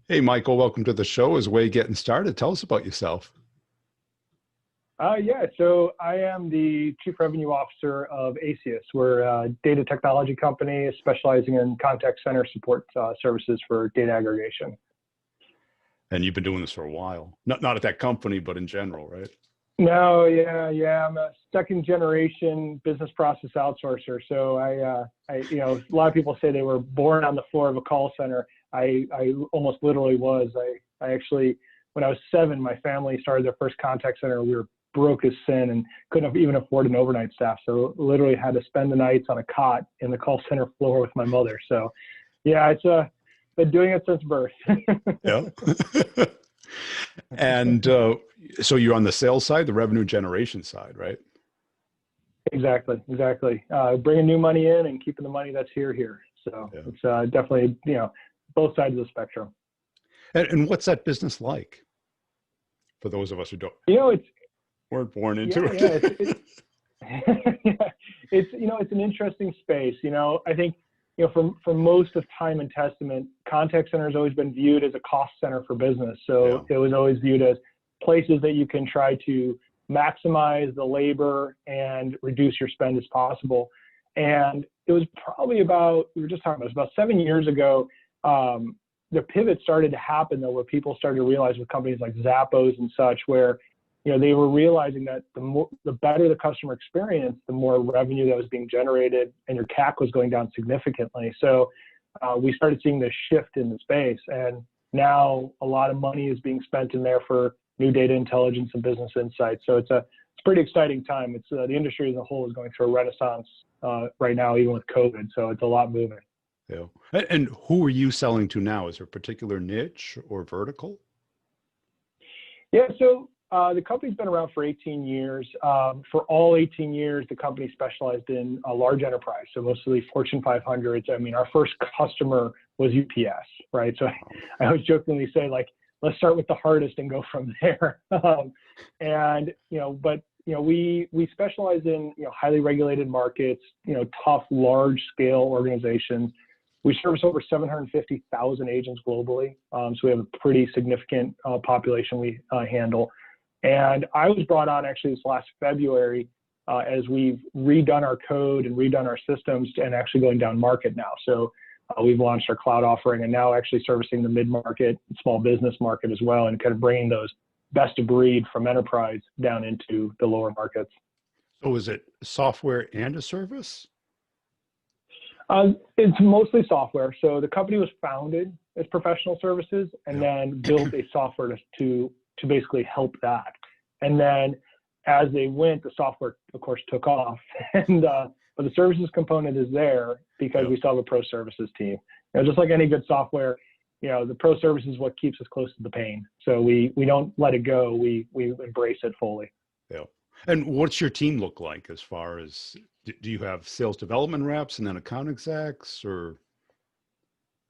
Hey, Michael, welcome to the show. As way getting started, tell us about yourself. Yeah, so I am the Chief Revenue Officer of ACIS. We're a data technology company specializing in contact center support services for data aggregation. And you've been doing this for a while. Not at that company, but in general, right? No, yeah. I'm a second generation business process outsourcer. So a lot of people say they were born on the floor of a call center. I almost literally was. I actually, when I was 7, my family started their first contact center. We were broke as sin and couldn't even afford an overnight staff. So literally had to spend the nights on a cot in the call center floor with my mother. So yeah, it's been doing it since birth. Yeah. And so you're on the sales side, the revenue generation side, right? Exactly. Bringing new money in and keeping the money that's here. So Yeah. it's definitely, both sides of the spectrum. And what's that business like for those of us who don't It's weren't born into yeah, it? it's an interesting space. I think for most of time and testament, contact center has always been viewed as a cost center for business. So It was always viewed as places that you can try to maximize the labor and reduce your spend as possible. And it was probably we were just talking about, it was about 7 years ago, the pivot started to happen though, where people started to realize with companies like Zappos and such, where they were realizing that the better the customer experience, the more revenue that was being generated, and your CAC was going down significantly. So we started seeing this shift in the space, and now a lot of money is being spent in there for new data intelligence and business insights. So it's a pretty exciting time. It's the industry as a whole is going through a renaissance right now, even with COVID. So it's a lot moving. Yeah. And who are you selling to now? Is there a particular niche or vertical? Yeah, so the company's been around for 18 years. For all 18 years, the company specialized in a large enterprise, so mostly Fortune 500s. I mean, our first customer was UPS, right? So I always jokingly say, like, let's start with the hardest and go from there. We specialize in highly regulated markets, tough, large scale organizations. We service over 750,000 agents globally, so we have a pretty significant population we handle. And I was brought on actually this last February as we've redone our code and redone our systems and actually going down market now. So we've launched our cloud offering and now actually servicing the mid-market, small business market as well, and kind of bringing those best of breed from enterprise down into the lower markets. So is it software and a service? It's mostly software. So the company was founded as professional services and then built a software to basically help that. And then as they went, the software, of course, took off. But the services component is there because we still have a pro services team. Just like any good software, the pro service is what keeps us close to the pain. So we don't let it go. We embrace it fully. Yeah. And what's your team look like as far as, do you have sales development reps and then account execs or?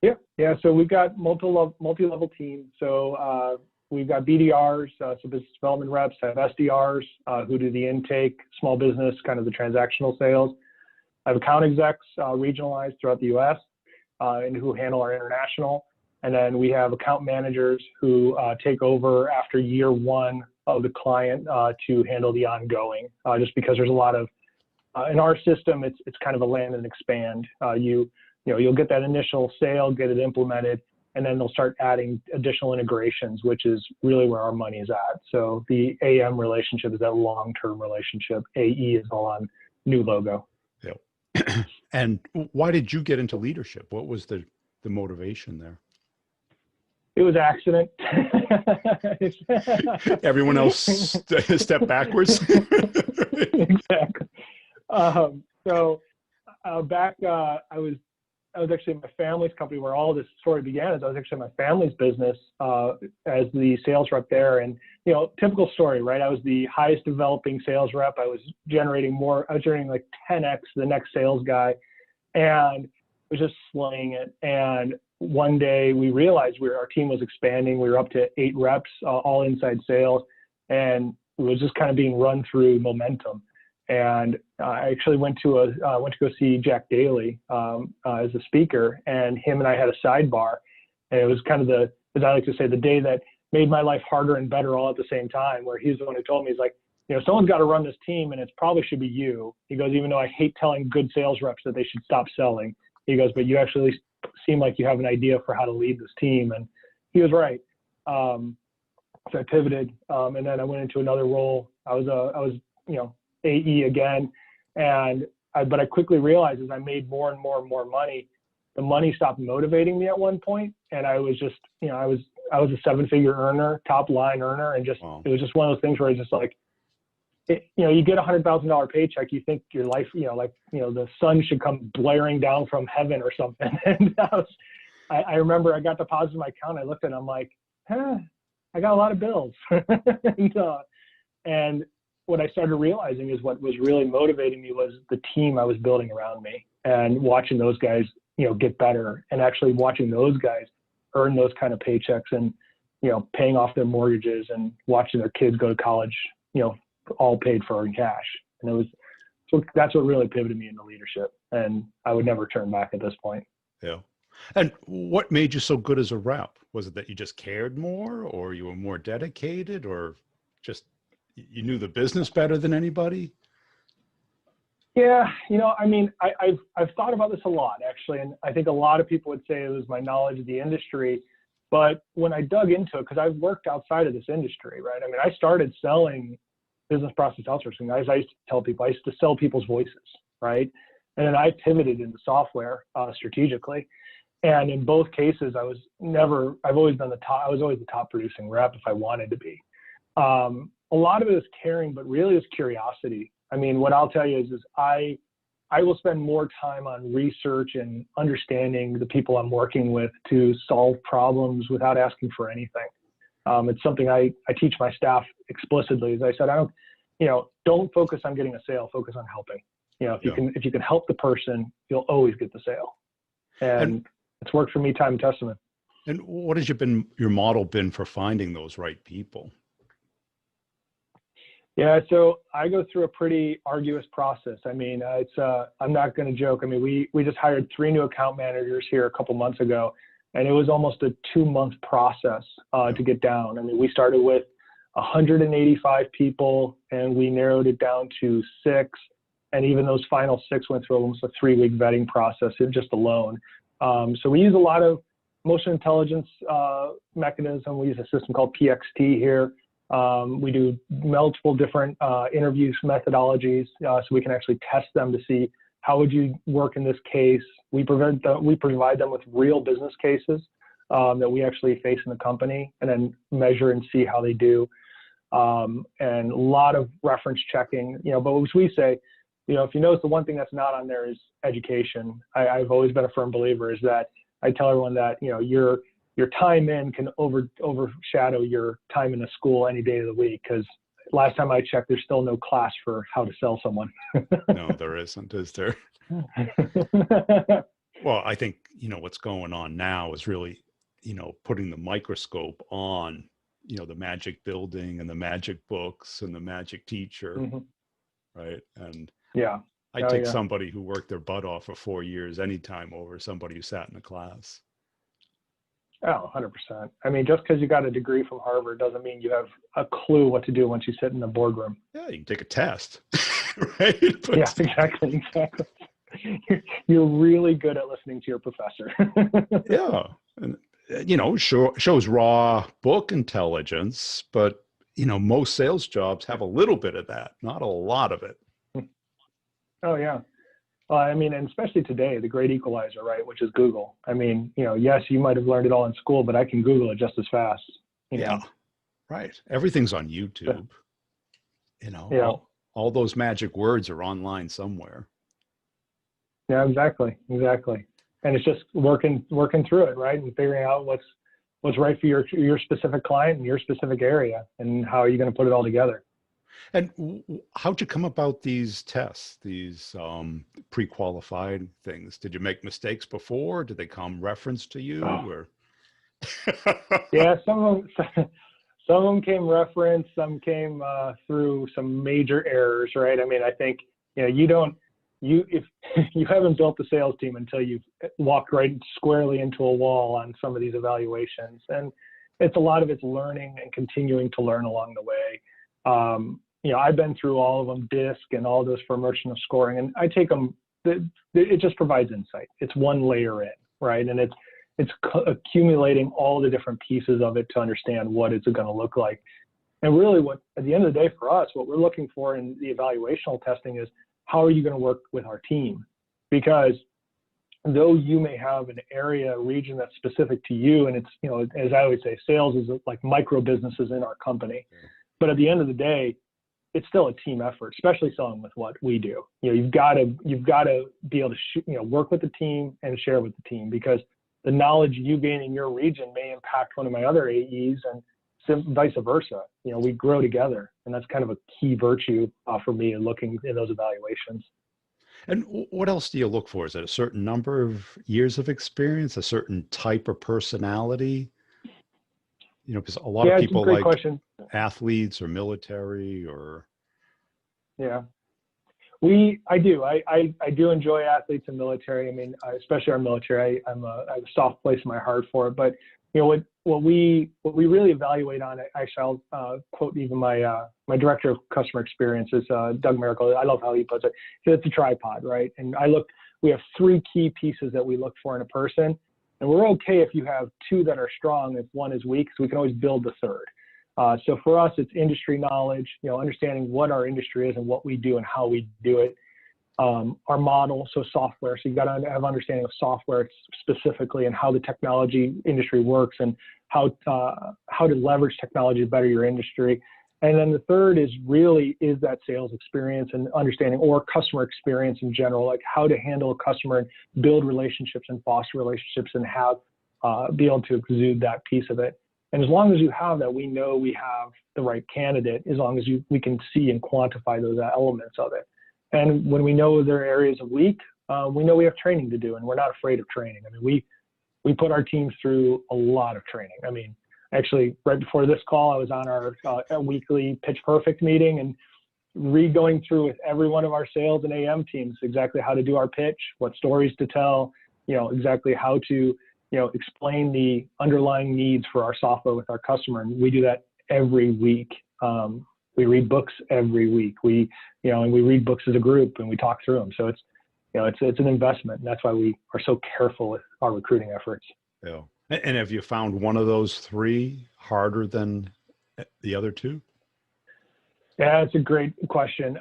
Yeah. So we've got multi-level team. So we've got BDRs, so business development reps, have SDRs who do the intake, small business, kind of the transactional sales. I have account execs regionalized throughout the U.S. And who handle our international. And then we have account managers who take over after year one of the client to handle the ongoing, just because there's a lot of, in our system, it's kind of a land and expand. You'll get that initial sale, get it implemented, and then they'll start adding additional integrations, which is really where our money is at. So the AM relationship is that long-term relationship. AE is all on new logo. Yeah. And why did you get into leadership? What was the motivation there? It was accident. Everyone else stepped backwards. Exactly. Back, I was actually in my family's company where all this story began. As I was actually in my family's business as the sales rep there, and typical story, right? I was the highest developing sales rep. I was generating like 10x the next sales guy, and was just slaying it. And one day we realized our team was expanding. We were up to 8 reps, all inside sales, and it was just kind of being run through momentum. And I actually went to go see Jack Daly as a speaker, and him and I had a sidebar, and it was kind of the as I like to say, the day that made my life harder and better all at the same time, where he's the one who told me, he's like, someone's got to run this team and it probably should be you. He goes, even though I hate telling good sales reps that they should stop selling, he goes, but you actually seem like you have an idea for how to lead this team. And he was right. So I pivoted, and then I went into another role. I was AE again, but I quickly realized as I made more and more and more money, the money stopped motivating me at one point, and I was just, I was a 7-figure earner, top line earner, and just It was just one of those things where it's just like, you get $100,000 paycheck, you think your life, the sun should come blaring down from heaven or something. And I remember I got deposited in my account. I looked at it, I'm like, I got a lot of bills. and what I started realizing is what was really motivating me was the team I was building around me, and watching those guys, get better, and actually watching those guys earn those kind of paychecks, and, paying off their mortgages and watching their kids go to college, all paid for in cash. And that's what really pivoted me into leadership. And I would never turn back at this point. Yeah. And what made you so good as a rep? Was it that you just cared more, or you were more dedicated, or just you knew the business better than anybody? Yeah, I've thought about this a lot, actually, and I think a lot of people would say it was my knowledge of the industry. But when I dug into it, because I've worked outside of this industry, right? I started selling business process outsourcing. As I used to tell people, I used to sell people's voices, right? And then I pivoted into software strategically. And in both cases, I've always been I was always the top producing rep if I wanted to be. A lot of it is caring, but really it's curiosity. What I'll tell you is I will spend more time on research and understanding the people I'm working with to solve problems without asking for anything. It's something I teach my staff explicitly. As I said, don't focus on getting a sale, focus on helping. If you can help the person, you'll always get the sale. And it's worked for me time and testament. And what has your model been for finding those right people? Yeah, so I go through a pretty arduous process. I'm not going to joke. We just hired 3 new account managers here a couple months ago, and it was almost a 2-month process to get down. We started with 185 people, and we narrowed it down to 6. And even those final 6 went through almost a 3-week vetting process just alone. So we use a lot of motion intelligence mechanism. We use a system called PXT here. We do multiple different interviews methodologies, so we can actually test them to see how would you work in this case. We provide them with real business cases that we actually face in the company, and then measure and see how they do. And a lot of reference checking, but as we say, if you notice, the one thing that's not on there is education. I've always been a firm believer is that I tell everyone that, your time in can overshadow your time in a school any day of the week. Because last time I checked, there's still no class for how to sell someone. No, there isn't, is there? Well, I think, what's going on now is really, putting the microscope on, the magic building and the magic books and the magic teacher. Mm-hmm. Right. And yeah, I take somebody who worked their butt off for 4 years anytime over somebody who sat in a class. Oh, 100%. Just because you got a degree from Harvard doesn't mean you have a clue what to do once you sit in the boardroom. Yeah, you can take a test, right? But yeah, exactly. You're really good at listening to your professor. Yeah. And, shows raw book intelligence, but, most sales jobs have a little bit of that, not a lot of it. Oh, yeah. And especially today, the great equalizer, right, which is Google. Yes, you might have learned it all in school, but I can Google it just as fast. Yeah, right. Everything's on YouTube. Yeah. All those magic words are online somewhere. Yeah, exactly. And it's just working through it, right, and figuring out what's right for your specific client and your specific area, and how are you going to put it all together. And how'd you come about these tests, these pre-qualified things? Did you make mistakes before? Did they come reference to you? Or? Yeah, some of them came reference, some came through some major errors, right? I think, you don't if you haven't built the sales team until you've walked right squarely into a wall on some of these evaluations. And it's a lot of it's learning and continuing to learn along the way. I've been through all of them, DISC and all those for immersion of scoring, and I take them, it just provides insight. It's one layer in, right? And it's accumulating all the different pieces of it to understand what it's going to look like. And really what, at the end of the day for us, what we're looking for in the evaluational testing is, how are you going to work with our team? Because though you may have an area, region that's specific to you, and it's, as I always say, sales is like micro businesses in our company. But at the end of the day, it's still a team effort, especially selling with what we do. You've got to be able to work with the team and share with the team, because the knowledge you gain in your region may impact one of my other AEs, and vice versa. We grow together, and that's kind of a key virtue for me in looking in those evaluations. And what else do you look for? Is it a certain number of years of experience, a certain type of personality? Because a lot of people like question. Athletes or military or. Yeah, I do enjoy athletes and military. I mean, especially our military. I have a soft place in my heart for it. But what we really evaluate on, actually, I'll quote even my director of customer experience is Doug Miracle. I love how he puts it. It's a tripod, right? And we have 3 key pieces that we look for in a person. And we're okay if you have 2 that are strong, if 1 is weak, so we can always build the third. So for us, it's industry knowledge, understanding what our industry is and what we do and how we do it. Our model, so software. So you've got to have understanding of software specifically and how the technology industry works and how to leverage technology to better your industry. And then the third is that sales experience and understanding, or customer experience in general, like how to handle a customer and build relationships and foster relationships and be able to exude that piece of it. And as long as you have that, we know we have the right candidate, as long as we can see and quantify those elements of it. And when we know there are areas of weak, we know we have training to do, and we're not afraid of training. I mean, we put our teams through a lot of training. I mean, actually, right before this call, I was on our weekly Pitch Perfect meeting and going through with every one of our sales and AM teams exactly how to do our pitch, what stories to tell, exactly how to explain the underlying needs for our software with our customer. And we do that every week. We read books every week. And we read books as a group and we talk through them. So it's an investment, and that's why we are so careful with our recruiting efforts. Yeah. And have you found one of those 3 harder than the other 2? Yeah, it's a great question.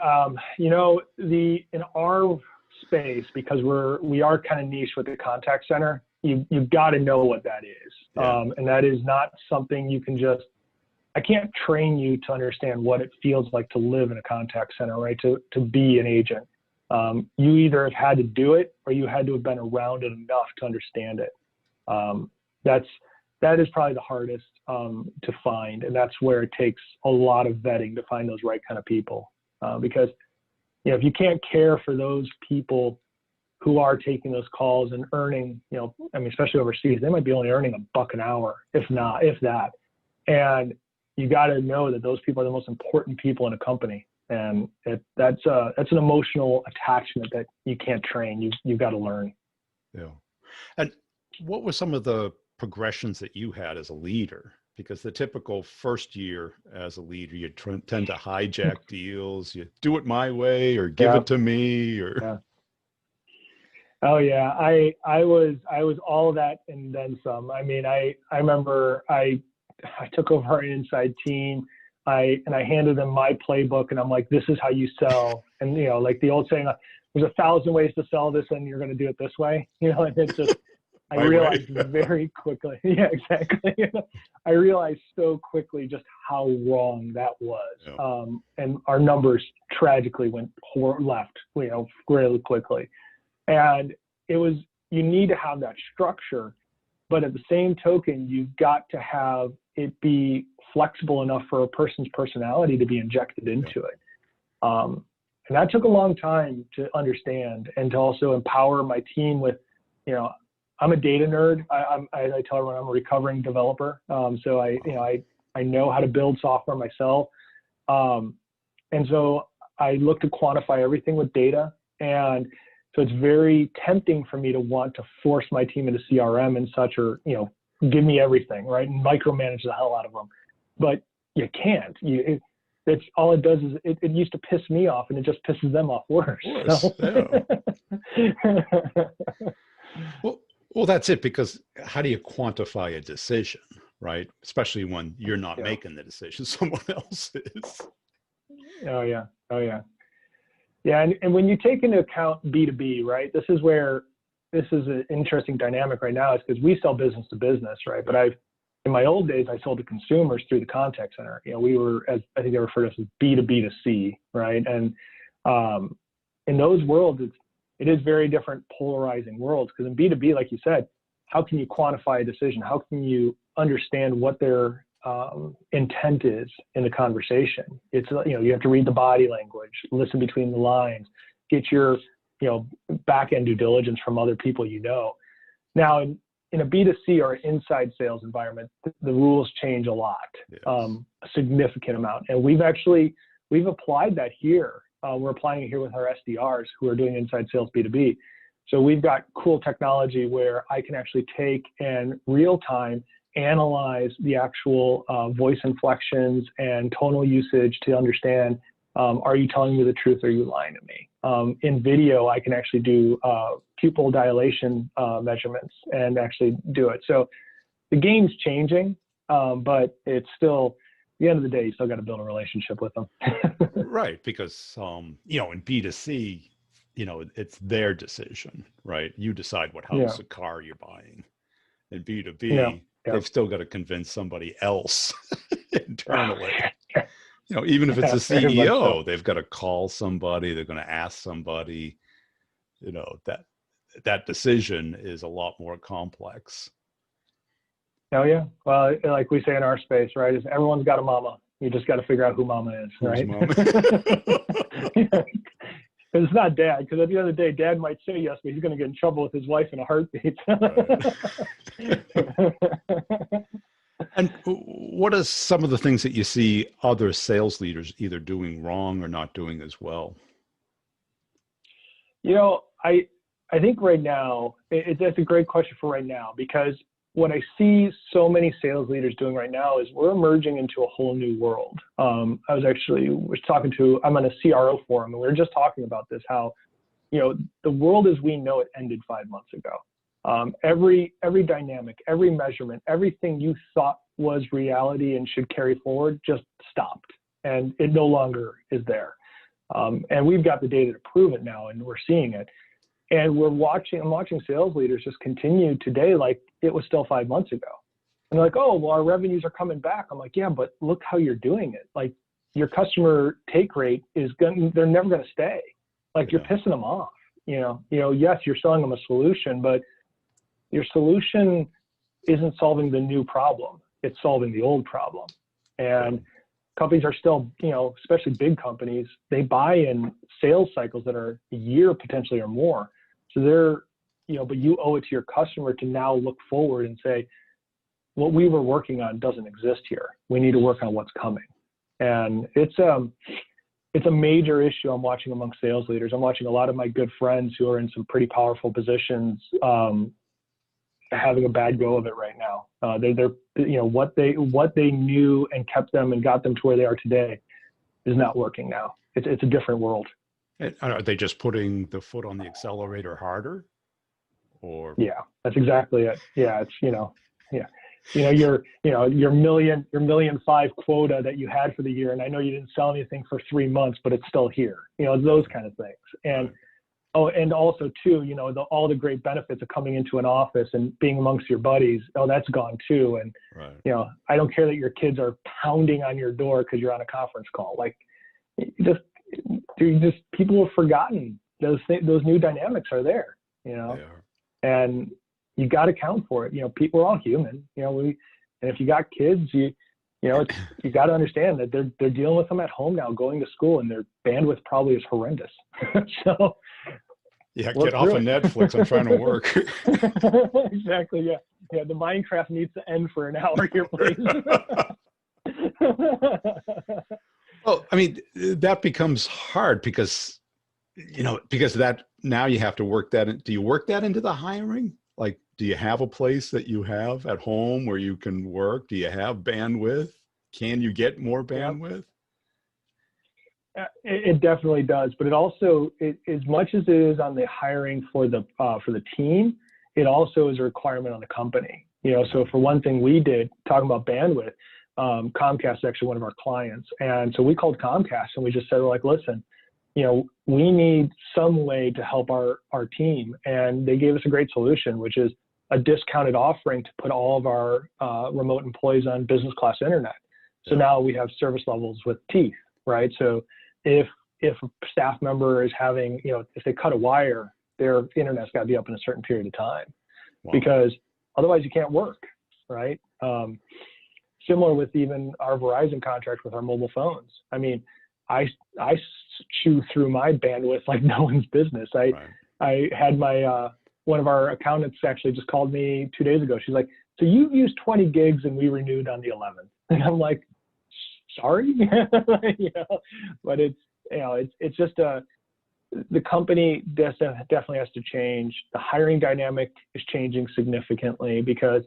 In our space, because we are kind of niche with the contact center, you've got to know what that is. Yeah. And that is not something you can I can't train you to understand what it feels like to live in a contact center, right? To be an agent. You either have had to do it, or you had to have been around it enough to understand it. That is probably the hardest to find, and that's where it takes a lot of vetting to find those right kind of people. Because if you can't care for those people who are taking those calls and earning, especially overseas, they might be only earning $1 an hour, if that. And you got to know that those people are the most important people in a company, and that's an emotional attachment that you can't train. You've got to learn. Yeah. And what were some of the progressions that you had as a leader? Because the typical first year as a leader, you tend to hijack deals. You do it my way, or give it to me, or. Yeah. Oh yeah, I was all of that and then some. I mean, I remember I took over our inside team. I handed them my playbook, and I'm like, this is how you sell. And like the old saying, there's 1,000 ways to sell this, and you're going to do it this way. And it's just, I realized very quickly. Yeah, exactly. I realized so quickly just how wrong that was. Yeah. And our numbers tragically went left, really quickly. And you need to have that structure, but at the same token, you've got to have it be flexible enough for a person's personality to be injected into it. And that took a long time to understand, and to also empower my team with, I'm a data nerd. I tell everyone I'm a recovering developer. So I know how to build software myself. And so I look to quantify everything with data. And so it's very tempting for me to want to force my team into CRM and such, or, give me everything, right? And micromanage the hell out of them. But you can't. It's all it does is it used to piss me off, and it just pisses them off worse. So. Yeah. Well, that's it, because how do you quantify a decision, right? Especially when you're not making the decision, someone else is. Oh yeah. Yeah, and when you take into account B2B, right? This is an interesting dynamic right now, is because we sell business to business, right? But in my old days, I sold to consumers through the contact center. We were, as I think they refer to us as B2B to C, right? And in those worlds, it is very different, polarizing worlds. Because in B2B, like you said, how can you quantify a decision? How can you understand what their intent is in the conversation? It's, you have to read the body language, listen between the lines, get your, back end due diligence from other people. Now in a B2C or inside sales environment, the rules change a lot, yes. A significant amount. And we've applied that here. We're applying it here with our SDRs who are doing inside sales B2B. So we've got cool technology where I can actually take and real time analyze the actual voice inflections and tonal usage to understand, are you telling me the truth or are you lying to me? In video, I can actually do pupil dilation measurements and actually do it. So the game's changing, but it's still, at the end of the day, you still got to build a relationship with them. Right, because, in B2C, it's their decision, right? You decide what house or car you're buying. In B2B, they've still got to convince somebody else internally. Even if it's a CEO, they've got to call somebody, they're going to ask somebody, that decision is a lot more complex. Oh yeah. Well, like we say in our space, right, is everyone's got a mama. You just got to figure out who mama is, right? It's not dad, because at the end of the day, dad might say yes, but he's going to get in trouble with his wife in a heartbeat. And what are some of the things that you see other sales leaders either doing wrong or not doing as well? I think right now, that's a great question for right now, because what I see so many sales leaders doing right now is we're emerging into a whole new world. I'm on a CRO forum, and we were just talking about this, how, the world as we know it ended 5 months ago. Every dynamic, every measurement, everything you thought was reality and should carry forward just stopped, and it no longer is there. And we've got the data to prove it now, and we're seeing it. And I'm watching sales leaders just continue today like it was still 5 months ago. And they're like, oh, well, our revenues are coming back. I'm like, yeah, but look how you're doing it. Like, your customer take rate they're never going to stay. Like, you're pissing them off. Yes, you're selling them a solution, but your solution isn't solving the new problem. It's solving the old problem. And companies are still, especially big companies, they buy in sales cycles that are a year potentially or more. So but you owe it to your customer to now look forward and say, what we were working on doesn't exist here. We need to work on what's coming. And it's a major issue I'm watching among sales leaders. I'm watching a lot of my good friends who are in some pretty powerful positions having a bad go of it right now. What they knew and kept them and got them to where they are today is not working now. It's a different world. And are they just putting the foot on the accelerator harder? Or yeah, that's exactly it. Yeah, it's your million five quota that you had for the year, and I know you didn't sell anything for 3 months, but it's still here. Those kind of things. And and also too, all the great benefits of coming into an office and being amongst your buddies, that's gone too. And I don't care that your kids are pounding on your door because you're on a conference call. Like, people have forgotten those new dynamics are there. And you got to account for it. People are all human. And if you got kids, you got to understand that they're dealing with them at home now, going to school, and their bandwidth probably is horrendous. So get off of Netflix. I'm trying to work. Exactly. Yeah. The Minecraft needs to end for an hour here, please. Well, I mean, that becomes hard because because that now you have to work that in. Do you work that into the hiring? Like, do you have a place that you have at home where you can work? Do you have bandwidth? Can you get more bandwidth? It definitely does, but it also, as much as it is on the hiring for the team, it also is a requirement on the company. So for one thing we did, talking about bandwidth, Comcast is actually one of our clients. And so we called Comcast and we just said, like, listen, we need some way to help our team. And they gave us a great solution, which is a discounted offering to put all of our remote employees on business class internet. So now we have service levels with teeth, right? So if a staff member is having, if they cut a wire, their internet's got to be up in a certain period of time. Wow. Because otherwise you can't work, right? Similar with even our Verizon contract with our mobile phones. I mean, I chew through my bandwidth like no one's business. I had my, one of our accountants actually just called me 2 days ago. She's like, so you've used 20 gigs and we renewed on the 11th. And I'm like, sorry, but it's just the company definitely has to change. The hiring dynamic is changing significantly because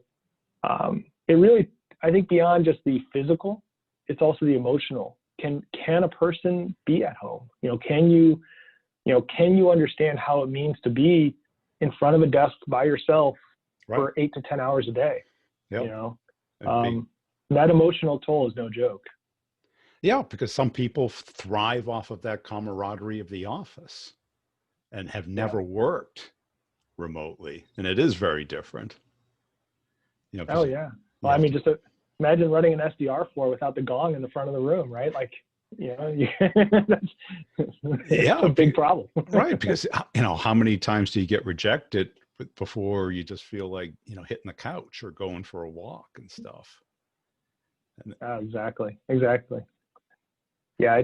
it really, I think beyond just the physical, it's also the emotional. Can a person be at home? Can you understand how it means to be in front of a desk by yourself for 8 to 10 hours a day? That emotional toll is no joke. Yeah, because some people thrive off of that camaraderie of the office and have never worked remotely. And it is very different. Oh, yeah. Well, I mean, just imagine running an SDR floor without the gong in the front of the room, right? Like, that's a big problem. Right. Because, how many times do you get rejected before you just feel like, hitting the couch or going for a walk and stuff? Exactly. Yeah,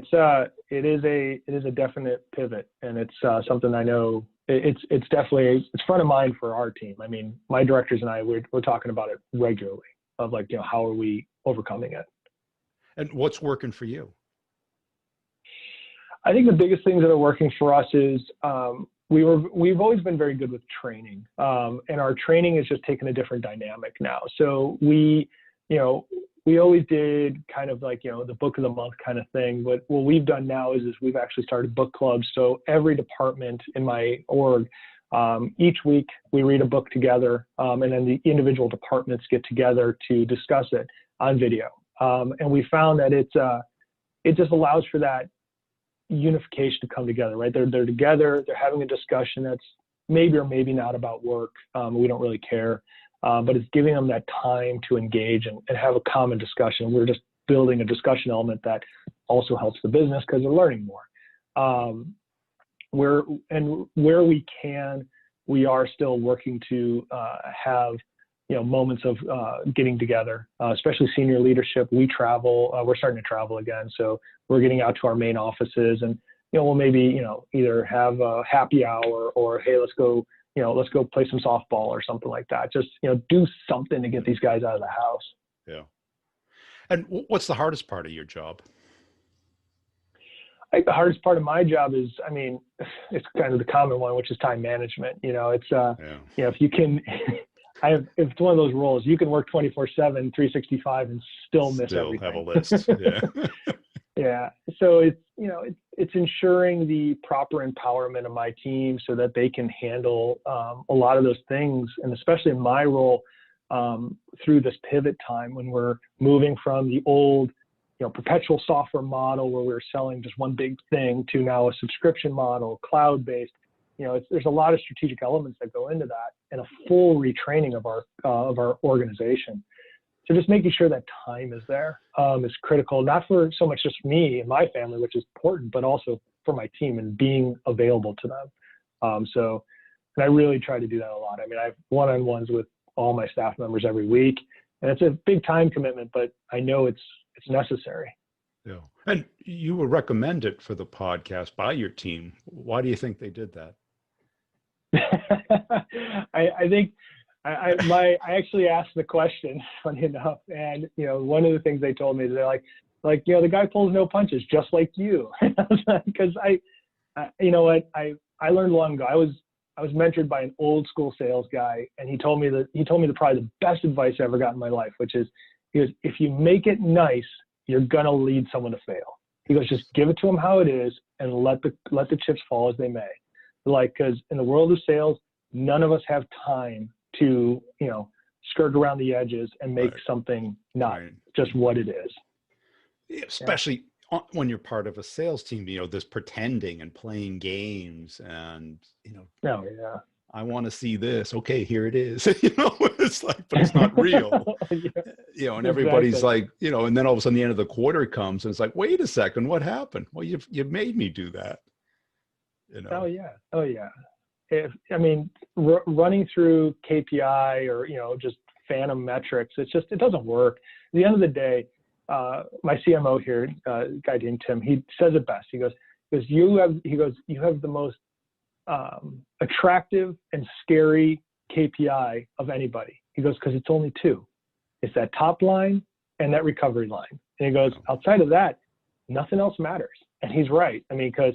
it is a definite pivot, and it's something I know it's definitely front of mind for our team. I mean, my directors and I we're talking about it regularly of like, how are we overcoming it? And what's working for you? I think the biggest things that are working for us is we've always been very good with training, and our training is just taking a different dynamic now. So we always did kind of like, the book of the month kind of thing. But what we've done now is we've actually started book clubs. So every department in my org, each week we read a book together, and then the individual departments get together to discuss it on video. And we found that it just allows for that unification to come together, right? They're together, they're having a discussion that's maybe or maybe not about work. We don't really care. But it's giving them that time to engage and have a common discussion. We're just building a discussion element that also helps the business because they're learning more. Where we can, we are still working to have moments of getting together, especially senior leadership. We travel. We're starting to travel again, so we're getting out to our main offices, and we'll maybe either have a happy hour or hey, let's go play some softball or something like that. Just, do something to get these guys out of the house. Yeah. And what's the hardest part of your job? I think the hardest part of my job is, I mean, it's kind of the common one, which is time management. It's, if you can, it's one of those roles, you can work 24/7, 365 and still miss everything. Have a list. Yeah. Yeah. So it's ensuring the proper empowerment of my team so that they can handle a lot of those things. And especially in my role through this pivot time when we're moving from the old, perpetual software model where we were selling just one big thing to now a subscription model, cloud-based, there's a lot of strategic elements that go into that and a full retraining of our organization. So just making sure that time is there is critical, not for so much just me and my family, which is important, but also for my team and being available to them. And I really try to do that a lot. I mean, I have one-on-ones with all my staff members every week, and it's a big time commitment, but I know it's necessary. Yeah. And you were recommended for the podcast by your team. Why do you think they did that? I think I actually asked the question, funny enough, and one of the things they told me is they're like the guy pulls no punches, just like you, because You know what? I learned long ago. I was mentored by an old school sales guy, and he told me probably the best advice I ever got in my life, which is, he goes, if you make it nice, you're gonna lead someone to fail. He goes, just give it to them how it is, and let the chips fall as they may. Like, because in the world of sales, none of us have time to, you know, skirt around the edges and make something not just what it is. Yeah, especially when you're part of a sales team, you know, this pretending and playing games and, you know, oh yeah, I want to see this. Okay, here it is. You know, it's like, but it's not real. yeah, you know, and everybody's like, you know, and then all of a sudden the end of the quarter comes and it's like, wait a second, what happened? Well, you made me do that. You know? Oh yeah. I mean, running through KPI or, you know, just phantom metrics, it doesn't work. At the end of the day, my CMO here, a guy named Tim, he says it best. He goes, you have the most attractive and scary KPI of anybody. He goes, because it's only two. It's that top line and that recovery line. And he goes, outside of that, nothing else matters. And he's right. I mean, because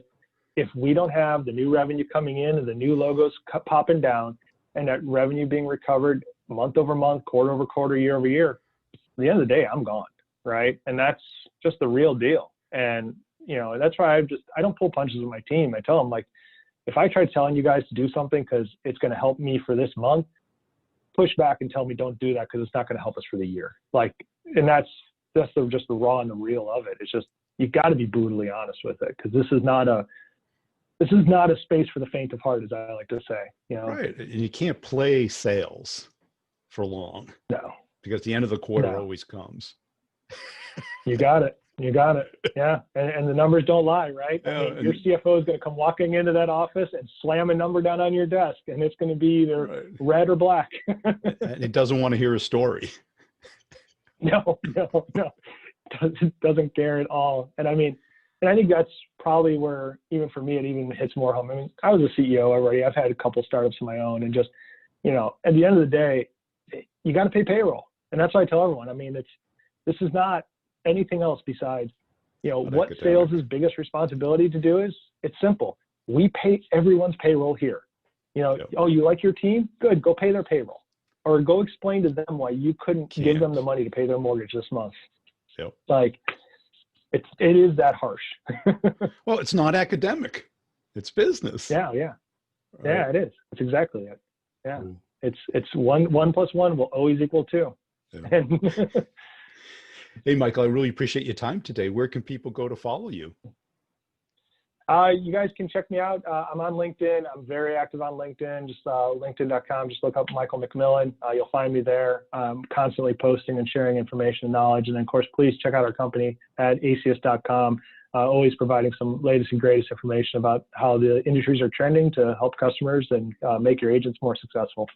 if we don't have the new revenue coming in and the new logos popping down and that revenue being recovered month over month, quarter over quarter, year over year, at the end of the day, I'm gone, right? And that's just the real deal. And, you know, that's why I don't pull punches with my team. I tell them, like, if I try telling you guys to do something because it's going to help me for this month, push back and tell me don't do that because it's not going to help us for the year. Like, and that's just the raw and the real of it. It's just, you got to be brutally honest with it, because this is not a space for the faint of heart, as I like to say. You know, right? And you can't play sales for long. No, because the end of the quarter always comes. You got it. Yeah. And the numbers don't lie, right? I mean, your CFO is going to come walking into that office and slam a number down on your desk, and it's going to be either red or black. And it doesn't want to hear a story. No. Doesn't care at all. And I mean, and I think that's probably where, even for me, it even hits more home. I mean, I was a CEO already. I've had a couple startups of my own, and just, you know, at the end of the day, you got to pay payroll. And that's what I tell everyone. I mean, this is not anything else besides, you know, what sales' biggest responsibility to do is, it's simple. We pay everyone's payroll here. You know, oh, you like your team? Good, go pay their payroll. Or go explain to them why you couldn't give them the money to pay their mortgage this month. Yep. Like, it is that harsh. Well, it's not academic. It's business. Yeah. Right? Yeah, it is. It's exactly it. Yeah. Ooh. It's one plus one will always equal two. Yeah. Hey, Michael, I really appreciate your time today. Where can people go to follow you? You guys can check me out. I'm on LinkedIn. I'm very active on LinkedIn. Just linkedin.com. Just look up Michael McMillan. You'll find me there. I'm constantly posting and sharing information and knowledge. And then, of course, please check out our company at acs.com. Always providing some latest and greatest information about how the industries are trending to help customers and make your agents more successful.